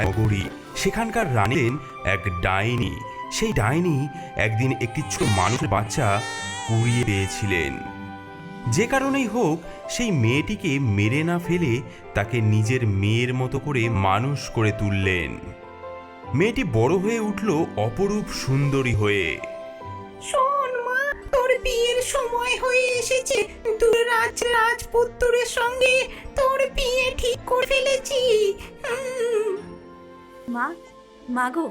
নগরী। সেখানকার রানী এক ডাইনি। সেই ডাইনি একদিন একটি ছোট মানুষের বাচ্চা কুড়িয়ে পেয়েছিলেন। যে কারণেই হোক সেই মেয়েটিকে মেরে না ফেলে তাকে নিজের মেয়ের মতো করে মানুষ করে তুললেন। মেয়েটি বড় হয়ে উঠল অপরূপ সুন্দরী হয়ে। শোন মা, তোর বিয়ের সময় হয়ে এসেছে। তোর রাজপুত্রের সঙ্গে তোর বিয়ে ঠিক করে ফেলেছি। মা, মাগো,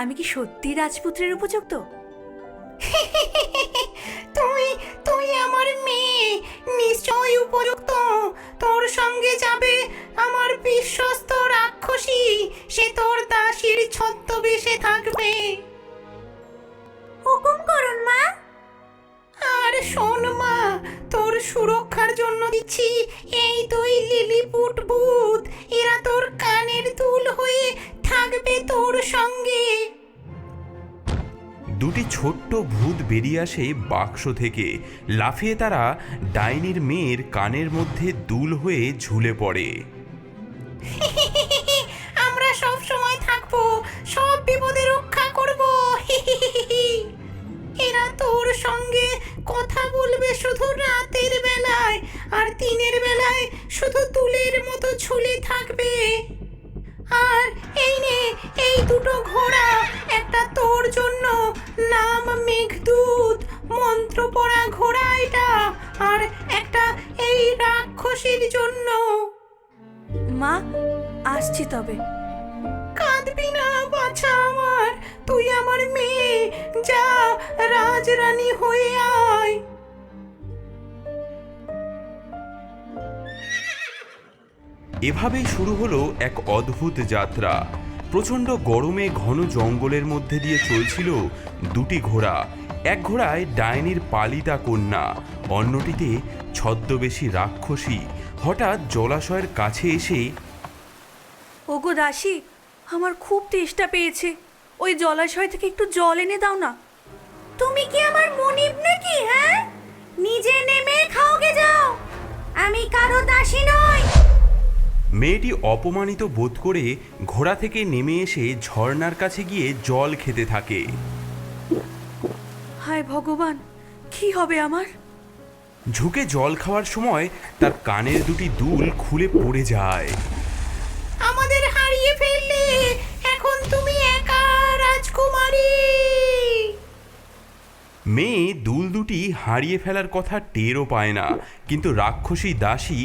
আমি কি সত্যি রাজপুত্রের উপযুক্ত? তুই তুই আমার মেয়ে, নিশ্চয়ই উপযুক্ত। তোর সঙ্গে যাবে আমার বিশ্বস্ত রাক্ষসী, সে তোর দাসীর ছদ্মবেশে থাকবে। হুকুম করুন মা। আর শোন মা, তোর সুরক্ষার জন্য দিচ্ছি এই দুই লিলিপুট ভূত। এরা তোর কানের দুল হয়ে থাকবে তোর সঙ্গে। দুটি ছোট্ট ভূত বেরিয়ে আসে বাক্স থেকে। লাফিয়ে তারা ডাইনির মেয়ের কানের মধ্যে দুল হয়ে ঝুলে পড়ে। আমরা সব সময় থাকবো, সব বিপদে রক্ষা করব। এরা তোর সঙ্গে কথা বলবে শুধু রাতের বেলায়, আর দিনের বেলায় শুধু দুলের মতো ঝুলে থাকবে। আর এই নে, এই দুটো ঘোড়া, একটা তোর জন্য, নাম মেঘদূত, মন্ত্র পড়া ঘোড়া এটা, আর একটা এই রাক্ষসীর জন্য। মা, আসছি তবে। কাঁদবি না বাছা আমার, তুই আমার মেয়ে, যা রাজরানী হয়ে আয়। এভাবেই শুরু হলো এক অদ্ভুত যাত্রা। প্রচণ্ড গরমে ঘন জঙ্গলের মধ্যে দিয়ে চলছিল দুটি ঘোড়া। এক ঘোড়ায় ডাইনির পালিতা কন্যা, অন্যটিতে ছদ্মবেশী রাক্ষসী। হঠাৎ জলাশয়ের কাছে এসে, ওগো দাসী, আমার খুব তেষ্টা পেয়েছে, ওই জলাশয় থেকে একটু জল এনে দাও না। তুমি কি আমার মনিব নাকি? হ্যাঁ, নিজে নেমে খাওগে যাও, আমি কারো দাসী নই। মেয়েটি অপমানিত বোধ করে ঘোড়া থেকে নেমে এসে ঝর্ণার কাছে গিয়ে জল খেতে থাকে। হায় ভগবান, কি হবে আমার? ঝুঁকে জল খাওয়ার সময় তার কানের দুটি দুল খুলে পড়ে যায়। আমাদের হারিয়ে ফেললে, এখন তুমি একা রাজকুমারী। মেয়ে দুল দুটি হারিয়ে ফেলার কথা টেরও পায় না, কিন্তু রাক্ষসী দাসী